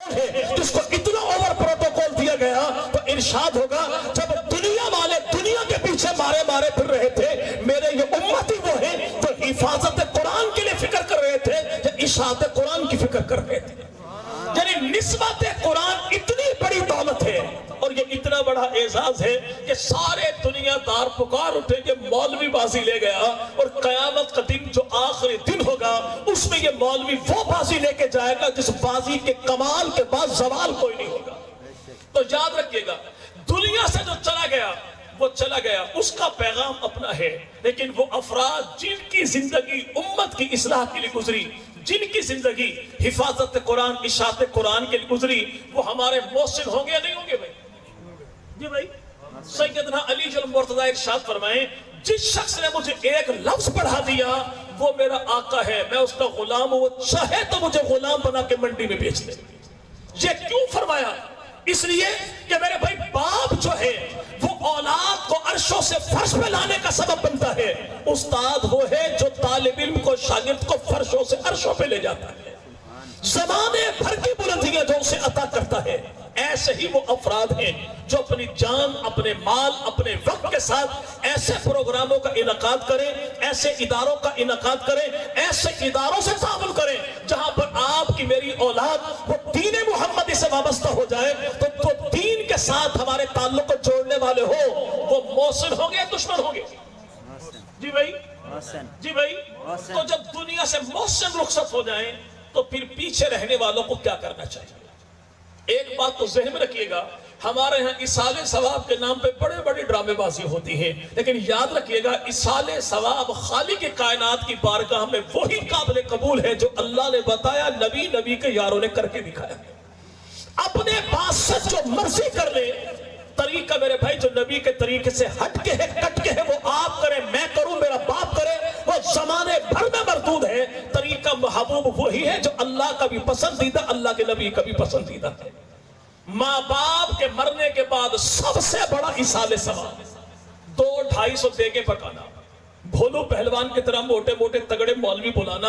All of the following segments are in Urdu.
جس کو اتنا اوور پروٹوکول دیا گیا تو ارشاد ہوگا جب دنیا والے دنیا کے پیچھے مارے مارے پھر رہے تھے، میرے یہ امتی وہ ہیں جو حفاظت قرآن کے لیے فکر کر رہے تھے، جو اشاعت قرآن کی فکر کر رہے تھے۔ یعنی نسبت قرآن اتنی بڑی دولت ہے اور یہ اتنا بڑا اعزاز ہے کہ سارے دنیا دار پکار اٹھے کہ مولوی بازی لے گیا، اور قیامت کا دن جو آخری دن ہوگا اس میں یہ مولوی وہ بازی لے کے جائے گا جس بازی کے کمال کے بعد زوال کوئی نہیں ہوگا۔ تو یاد رکھیے گا، دنیا سے جو چلا گیا وہ چلا گیا، اس کا پیغام اپنا ہے، لیکن وہ افراد جن کی زندگی امت کی اصلاح کے لیے گزری، جن کی زندگی حفاظت قرآن اشاعت قرآن کے لیے گزری، وہ ہمارے محسن ہوں گے یا نہیں ہوں گے بھائی؟ جی بھائی، سیدنا علی جل مرتضیٰ ارشاد فرمائیں، جس شخص نے مجھے ایک لفظ پڑھا دیا وہ میرا آقا ہے، میں اس کا غلام ہوں، وہ چاہے تو مجھے غلام بنا کے منڈی میں بیچ دے۔ یہ کیوں فرمایا؟ اس لیے کہ میرے بھائی باپ جو ہے وہ اولاد کو عرشوں سے فرش پہ لانے کا سبب بنتا ہے، استاد وہ ہے جو طالب علم کو شاگرد کو فرشوں سے عرشوں پہ لے جاتا ہے، زمانے بھر کی بلندیاں جو اسے عطا کرتا ہے۔ ایسے ہی وہ افراد ہیں جو اپنی جان، اپنے مال، اپنے وقت کے ساتھ ایسے پروگراموں کا انعقاد کریں، ایسے اداروں کا انعقاد کریں، ایسے اداروں سے تعاون کریں جہاں پر آپ کی میری اولاد وہ دین محمدی سے وابستہ ہو جائے، تو دین کے ساتھ ہمارے تعلق کو جوڑنے والے ہو، وہ محسن ہوں گے یا دشمن ہوں گے؟ جی بھائی، جی بھائی، تو جب دنیا سے محسن رخصت ہو جائیں تو پھر پیچھے رہنے والوں کو کیا کرنا چاہیے؟ ایک بات تو ذہن میں رکھیے گا، ہمارے ہاں اصال ثواب کے نام پہ بڑے بڑی ڈرامے بازی ہوتی ہیں، لیکن یاد رکھیے گا اصال ثواب خالق کائنات کی بارگاہ میں وہی قابل قبول ہے جو اللہ نے بتایا، نبی کے یاروں نے کر کے دکھایا۔ اپنے پاس سے جو مرضی کر لے، طریقہ میرے بھائی جو نبی کے طریقے سے ہٹ کے ہے، کٹ کے ہے، وہ آپ کریں، میں کروں، میرا باپ کرے، وہ زمانے بھر میں مردود ہے۔ طریقہ محبوب وہی ہے جو اللہ کا بھی پسندیدہ، اللہ کے نبی کا بھی پسندیدہ ہے۔ ماں باپ کے مرنے کے بعد سب سے بڑا اصال ثواب 200-250 دیگیں پکانا، بھولو پہلوان کی طرح موٹے موٹے تگڑے مولوی بلانا،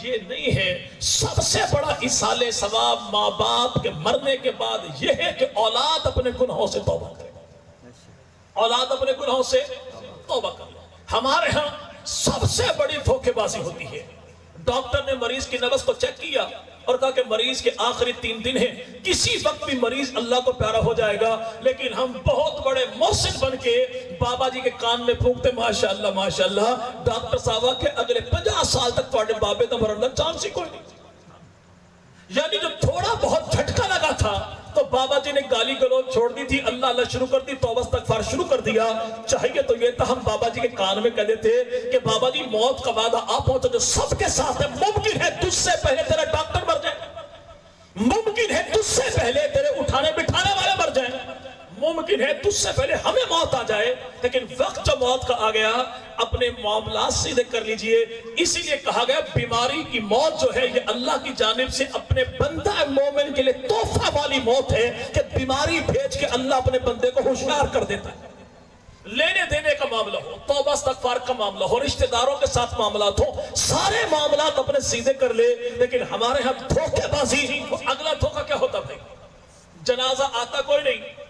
یہ نہیں ہے۔ سب سے بڑا اصال ثواب ماں باپ کے مرنے کے بعد یہ ہے کہ اولاد اپنے گناہوں سے توبہ کرے، اولاد اپنے گناہوں سے توبہ کرے۔ ہمارے ہاں سب سے بڑی دھوکے بازی ہوتی ہے، ڈاکٹر نے مریض کی نبض کو چیک کیا اور کہا کہ مریض کے آخری 3 دن ہیں، کسی وقت بھی مریض اللہ کو پیارا ہو جائے گا، لیکن ہم بہت بڑے محسن بن کے بابا جی کے کان میں پھونکتے ماشاءاللہ ماشاءاللہ، ڈاکٹر صاحبہ کے اگلے 50 سال تک تھوڑے بابے تو مرنا چانس ہی کوئی نہیں۔ یعنی جو تھوڑا بہت جھٹکا لگا تھا تو بابا جی نے گالی گلوچ چھوڑ دی تھی، اللہ اللہ شروع کر دی، توبہ استغفار شروع کر دیا۔ چاہیے تو یہ تھا ہم بابا جی کے کان میں کہہ دیتے کہ بابا جی موت کا وعدہ آپ پہنچو جو سب کے ساتھ ہے، ممکن ہے تجھ سے پہلے تیرا ڈاکٹر مر جائے، ممکن ہے تجھ سے پہلے تیرے اٹھانے بٹھانے والے مر جائیں، ممکن ہے تجھ سے پہلے ہمیں موت آ جائے، لیکن وقت جو موت کا آ گیا اپنے معاملات سیدھے کر لیجئے۔ اسی لیے کہا گیا بیماری کی موت جو ہے یہ اللہ کی جانب سے اپنے بندہ مومن کے لیے تحفہ والی موت ہے کہ بیماری بھیج کے اللہ اپنے بندے کو ہوشیار کر دیتا ہے۔ لینے دینے کا معاملہ ہو، توبہ استغفار کا معاملہ ہو، رشتہ داروں کے ساتھ معاملات ہو، سارے معاملات اپنے سیدھے کر لے، لیکن ہمارے ہاں دھوکے بازی، اگلا دھوکہ کیا ہوتا بھائی؟ جنازہ آتا کوئی نہیں،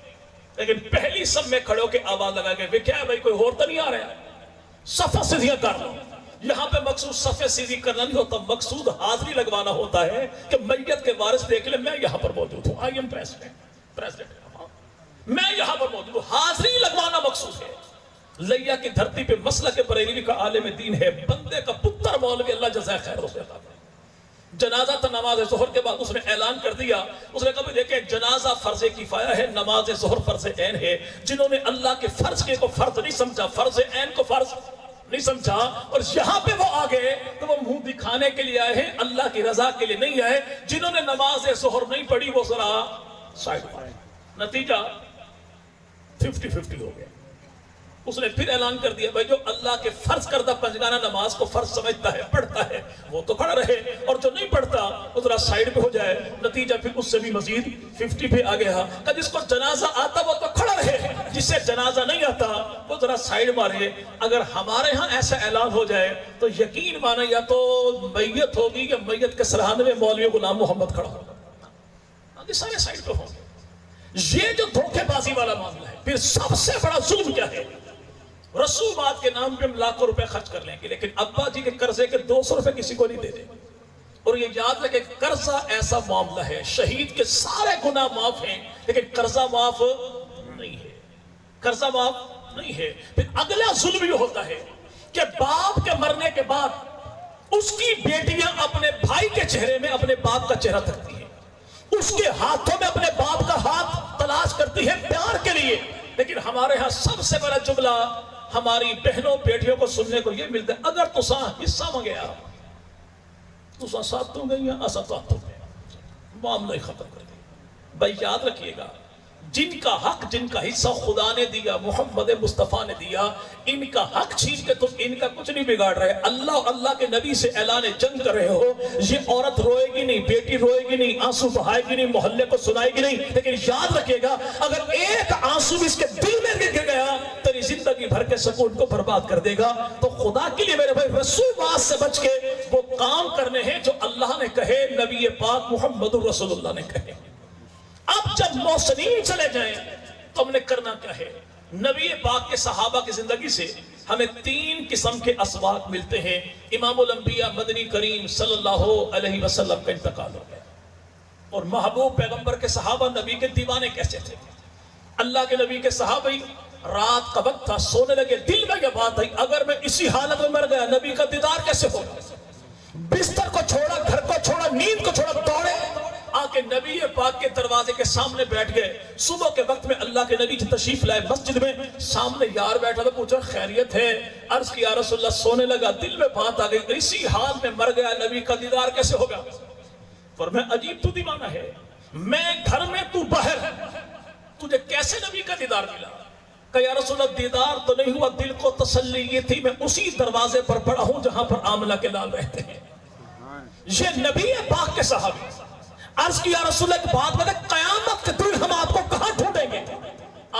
لیکن پہلی سب میں کھڑے ہو کے آواز لگا گئے کیا ہے بھائی کوئی اور تو نہیں آ رہا ہے؟ صفحہ سیدھیاں کر لو۔ یہاں پہ مقصود صفحہ سیدھی کرنا نہیں ہوتا، مقصود حاضری لگوانا ہوتا ہے کہ میت کے وارث دیکھ لے میں یہاں پر موجود ہوں، آئی ایم پریزیڈنٹ، میں یہاں پر موجود ہوں، حاضری لگوانا مقصود ہے۔ لیا کی دھرتی پہ مسلک بریلوی کا عالم دین ہے، بندے کا پتر مولوی اللہ جزائے خیر اسے عطا کرے۔ جنازہ تھا نماز ظہر کے بعد اس نے اعلان کر دیا، اس نے کہا دیکھیں جنازہ فرض کفایہ ہے، نماز ظہر فرض عین ہے۔ جنہوں نے اللہ کے فرض کے کو فرض نہیں سمجھا، فرض عین کو فرض نہیں سمجھا، اور یہاں پہ وہ آگے تو وہ منہ دکھانے کے لیے آئے ہیں، اللہ کی رضا کے لیے نہیں آئے۔ جنہوں نے نماز ظہر نہیں پڑھی وہ ذرا سائڈ پر، نتیجہ 50-50 ہو گیا۔ اس نے پھر اعلان کر دیا بھائی جو اللہ کے فرض کردہ پنجگانہ نماز کو فرض سمجھتا ہے، پڑھتا ہے، وہ تو کھڑا رہے، اور جو نہیں پڑھتا وہ ذرا سائیڈ پہ ہو جائے۔ نتیجہ پھر اس سے بھی مزید 50 پہ آ گیا کہ جس کو جنازہ آتا وہ تو کھڑا رہے، جس سے جنازہ نہیں آتا وہ ذرا سائیڈ مارے۔ اگر ہمارے ہاں ایسا اعلان ہو جائے تو یقین مانا یا تو میت ہوگی یا میت کے سرحانے میں مولوی غلام محمد کھڑا ہوگا۔ باقی سارے سائڈ پہ ہوں گے۔ یہ جو دھوکے بازی والا معاملہ ہے، پھر سب سے بڑا ظلم کیا ہے؟ رسومات کے نام پہ ہم لاکھوں روپے خرچ کر لیں گے لیکن ابا جی کے قرضے کے 200 روپے کسی کو نہیں دے دیں۔ اور یہ یاد رکھیں کہ قرضہ ایسا معاملہ ہے، شہید کے سارے گناہ معاف ہیں لیکن قرضہ معاف نہیں ہے، قرضہ معاف نہیں ہے۔ پھر اگلا ظلم یہ ہوتا ہے کہ باپ کے مرنے کے بعد اس کی بیٹیاں اپنے بھائی کے چہرے میں اپنے باپ کا چہرہ تکتی ہیں، اس کے ہاتھوں میں اپنے باپ کا ہاتھ تلاش کرتی ہے پیار کے لیے، لیکن ہمارے ہاں سب سے بڑا جملہ ہماری بہنوں بیٹیوں کو سننے کو یہ ملتا ہے، اگر تساں حصہ مانگیا تساں ساتھ تو گئی ہیں اسا ساتھ تو گئے، معاملہ ہی ختم کر دیا۔ بھائی یاد رکھیے گا، جن کا حق جن کا حصہ خدا نے دیا، محمد مصطفیٰ نے دیا، ان کا حق چھین کے تم ان کا کچھ نہیں بگاڑ رہے، اللہ اور اللہ کے نبی سے اعلان جنگ کر رہے ہو۔ یہ عورت روئے گی نہیں، بیٹی روئے گی نہیں، آنسو بہائے گی نہیں، محلے کو سنائے گی نہیں، لیکن یاد رکھیے گا اگر ایک آنسو بھی اس کے دل میں گر گیا تیری زندگی بھر کے سکون کو برباد کر دے گا۔ تو خدا کے لیے میرے بھائی رسومات سے بچ کے وہ کام کرنے ہیں جو اللہ نے کہے، نبی پاک محمد رسول اللہ نے کہے۔ اب جب محسنین چلے جائیں تو ہم نے کرنا کیا ہے؟ نبی پاک کے صحابہ کی زندگی سے ہمیں 3 قسم کے اسباق ملتے ہیں۔ امام الانبیاء مدنی کریم صلی اللہ علیہ وسلم کا انتقال ہو گیا، اور محبوب پیغمبر کے صحابہ نبی کے دیوانے کیسے تھے؟ اللہ کے نبی کے صحابی رات کا وقت تھا، سونے لگے، دل میں یہ بات آئی اگر میں اسی حالت میں مر گیا نبی کا دیدار کیسے ہوگا؟ بستر کو چھوڑا، گھر کو چھوڑا، نیند کو چھوڑا، دوڑے آ کے نبی پاک کے دروازے کے سامنے بیٹھ گئے۔ صبح کے وقت میں اللہ کے نبی کی تشریف لائے مسجد میں، سامنے یار بیٹھا تھا، پوچھا خیریت ہے؟ عرض کی یا رسول اللہ، سونے لگا، دل میں بات آ گئی اسی حال میں مر گیا نبی کا دیدار کیسے ہوگا؟ فرمایا عجیب تو دیوانہ ہے، میں گھر میں تو باہر، تجھے کیسے نبی کا دیدار ملا؟ کہ یا رسول اللہ دیدار تو نہیں ہوا، دل کو تسلی یہ تھی میں اسی دروازے پر پڑا ہوں جہاں پر آمنہ کے لال رہتے ہیں۔ یہ نبی پاک کے صحابی عرض کی یا رسول اللہ ایک بات بتا، قیامت کے دن ہم آپ کو کہاں ڈھونڈیں گے؟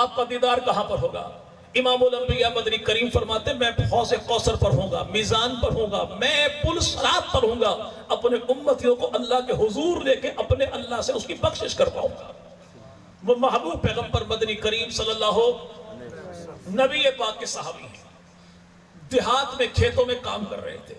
آپ کا دیدار کہاں پر ہوگا؟ امام الانبیاء مدنی کریم فرماتے میں حوض کوثر پر ہوں گا، میزان پر ہوں گا، میں پل صراط پر ہوں گا، اپنے امتیوں کو اللہ کے حضور لے کے اپنے اللہ سے اس کی بخشش کر پاؤں گا۔ وہ محبوب پیغمبر مدنی کریم صلی اللہ نبی پاک کے صحابی ہیں، دیہات میں کھیتوں میں کام کر رہے تھے،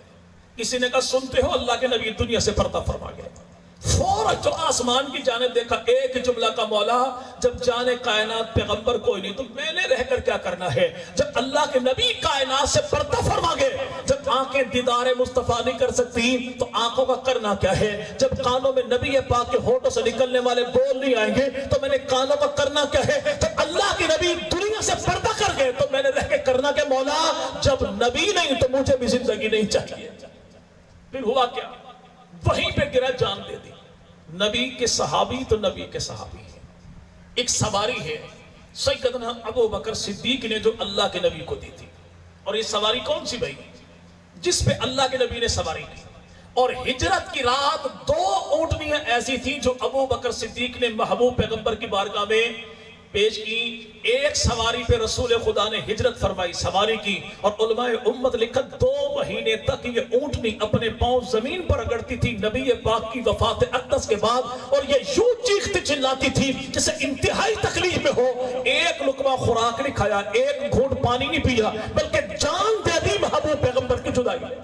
کسی نے کہا سنتے ہو اللہ کے نبی دنیا سے پردہ فرما گئے۔ فوراً جو آسمان کی جانب دیکھا، ایک جملہ کا مولا جب جانے کائنات پیغمبر کوئی نہیں تو میں نے رہ کر کیا کرنا ہے؟ جب اللہ کے نبی کائنات سے پردہ فرما گئے، جب آنکھیں دیدار مصطفیٰ نہیں کر سکتی تو آنکھوں کا کرنا کیا ہے؟ جب کانوں میں نبی پاک کے ہونٹوں سے نکلنے والے بول نہیں آئیں گے تو میں نے کانوں کا کرنا کیا ہے؟ جب اللہ کے نبی دنیا سے پردہ کر گئے تو میں نے رہ کے کرنا کہ مولا جب نبی نہیں تو مجھے بھی زندگی نہیں چاہیے۔ پھر ہوا کیا؟ وہیں پہ گرا، جان دے دی۔ نبی کے صحابی تو نبی کے صحابی ہیں، ایک سواری ہے سیدنا ابو بکر صدیق نے جو اللہ کے نبی کو دی تھی، اور یہ سواری کون سی بھائی؟ جس پہ اللہ کے نبی نے سواری کی، اور ہجرت کی رات 2 اونٹنیاں ایسی تھیں جو ابو بکر صدیق نے محبوب پیغمبر کی بارگاہ میں پیش کی۔ ایک سواری پہ رسول خدا نے ہجرت فرمائی، سواری کی، اور علماء امت لکھت 2 مہینے تک یہ اونٹنی اپنے پاؤں زمین پر رگڑتی تھی نبی پاک کی وفات اقدس کے بعد، اور یہ یوں چیختی چلاتی تھی جسے انتہائی تکلیف میں ہو، ایک لقمہ خوراک نہیں کھایا، ایک گھونٹ پانی نہیں پیا، بلکہ جان دے دی محبوب پیغمبر کی جدائی میں۔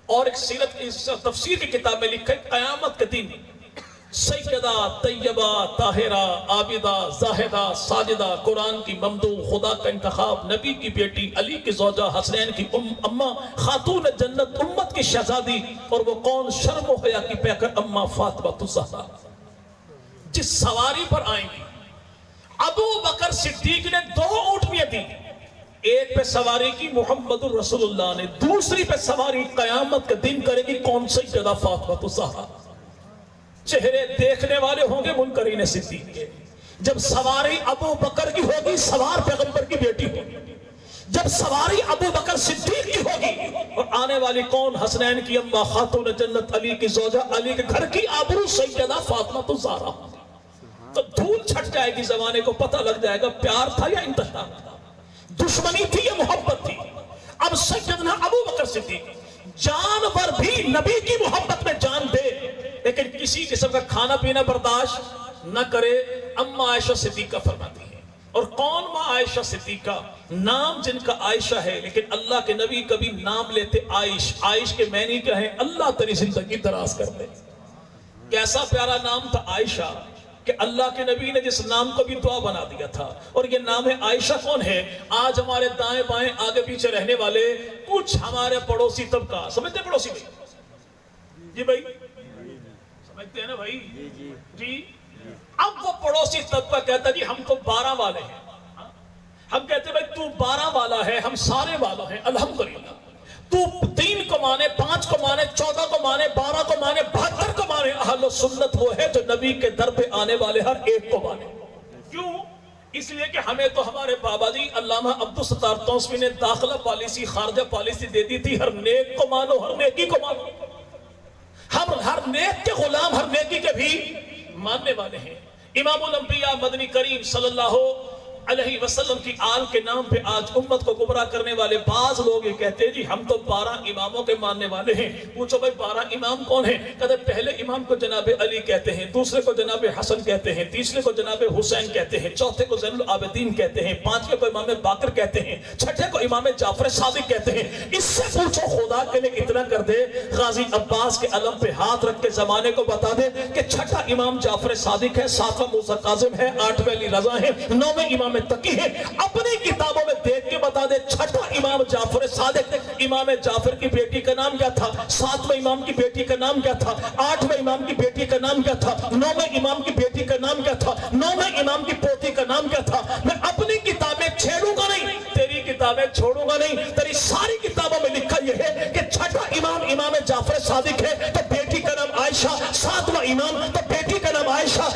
اور ایک سیرت کی تفسیر کی کتاب میں لکھا ہے قیامت کے دن سیدہ طیبہ طاہرہ عابدہ زاہدہ ساجدہ، قرآن کی ممدوح، خدا کا انتخاب، نبی کی بیٹی، علی کی زوجہ، حسنین کی اماں، خاتون جنت، امت کی شہزادی، اور وہ کون؟ شرم و حیا کی پیکر اماں فاطمہ الزہرا، جس سواری پر آئیں گی۔ ابو بکر صدیق نے 2 اونٹنیاں دی، ایک پہ سواری کی محمد الرسول اللہ نے، دوسری پہ سواری قیامت کے دن کرے گی کون؟ سیدہ فاطمہ الزہرا۔ چہرے دیکھنے والے ہوں گے منکرین صدیق کے۔ جب سواری ابو بکر کی ہوگی سوار پیغمبر کی بیٹی ہوگی، جب سواری ابو بکر صدیق کی ہوگی، اور آنے والی کون؟ حسنین کی اماں، خاتون جنت، علی کی زوجہ، علی کے گھر کی آبرو سیدہ فاطمہ الزہرا۔ تو دھول چھٹ جائے گی، زمانے کو پتہ لگ جائے گا پیار تھا یا انتشار تھا، دشمنی تھی یا محبت تھی۔ اب سیدنا ابو بکر صدیق جانور بھی نبی کی محبت میں جان دے، لیکن کسی قسم کا کھانا پینا برداشت نہ کرے. اما عائشہ صدیقہ فرماتی ہیں. اور کون ماں عائشہ صدیقہ؟ نام جن کا عائشہ ہے لیکن اللہ کے نبی کبھی نام لیتے عائش. عائش کے معنی کیا ہے؟ اللہ تیری زندگی دراز کر دے. کیسا پیارا نام تھا عائشہ کہ اللہ کے نبی نے جس نام کو بھی دعا بنا دیا تھا. اور یہ نام ہے عائشہ. کون ہے؟ آج ہمارے دائیں بائیں آگے پیچھے رہنے والے کچھ ہمارے پڑوسی طبقہ. سمجھتے ہیں پڑوسی بھائی؟ جی بھائی سمجھتے ہیں نا بھائی؟ جی. اب وہ پڑوسی طبقہ کہتا جی ہم تو 12 والے ہیں. ہم کہتے ہیں بھائی تو 12 والا ہے، ہم سارے والا ہیں الحمدللہ. تو 3 کو مانے، 5 کو مانے، 14 کو مانے، 12 کو مانے، 72 کو مانے. اہل سنت وہ ہے جو نبی کے در پہ آنے والے ہر ایک کو مانے. کیوں؟ اس لیے کہ ہمیں تو ہمارے بابا جی علامہ عبدالستار توسوی نے داخلہ پالیسی، خارجہ پالیسی دے دی تھی. ہر نیک کو مانو، ہر نیکی کو مانو. ہم ہر نیک کے غلام، ہر نیکی کے بھی ماننے والے ہیں. امام الانبیاء مدنی کریم صلی اللہ علیہ وسلم کی آل کے نام پہ آج امت کو گمراہ کرنے والے بعض لوگ یہ کہتے ہیں جی ہم تو 12 اماموں کے ماننے والے ہیں. پوچھو بھائی 12 امام کون ہیں؟ کہتے پہلے امام کو جناب علی کہتے ہیں، دوسرے کو جناب حسن کہتے ہیں، تیسرے کو جناب حسین کہتے ہیں، چوتھے کو زین العابدین کہتے ہیں، پانچویں کو امام باقر کہتے ہیں، چھٹے کو امام جعفر صادق کہتے ہیں. اس سے پوچھو خدا کے لیے اتنا کر دے، غازی عباس کے علم پہ ہاتھ رکھ کے زمانے کو بتا دے کہ چھٹا امام جعفر صادق ہے، ساتواں موسیٰ کاظم ہے، 8ویں علی رضا ہے، 9ویں امام تقی ہے. اپنی کتابوں میں دیکھ کے بتا دے چھٹا امام جعفر صادق. امام جعفر کی بیٹی کا نام کیا تھا؟ 7ویں امام کی بیٹی کا نام کیا تھا؟ 8ویں امام کی بیٹی کا نام کیا تھا؟ 9ویں امام کی بیٹی کا نام کیا تھا؟ 9ویں امام کی پوتی کا نام کیا تھا؟ میں اپنی کتابیں چھیڑوں گا نہیں، تیری کتابیں چھوڑوں گا نہیں. تیری ساری کتابوں میں لکھا یہ ہے کہ چھٹا امام امام جعفر صادق ہے تو بیٹی کا نام عائشہ، 7واں امام تو بیٹی کا نام عائشہ.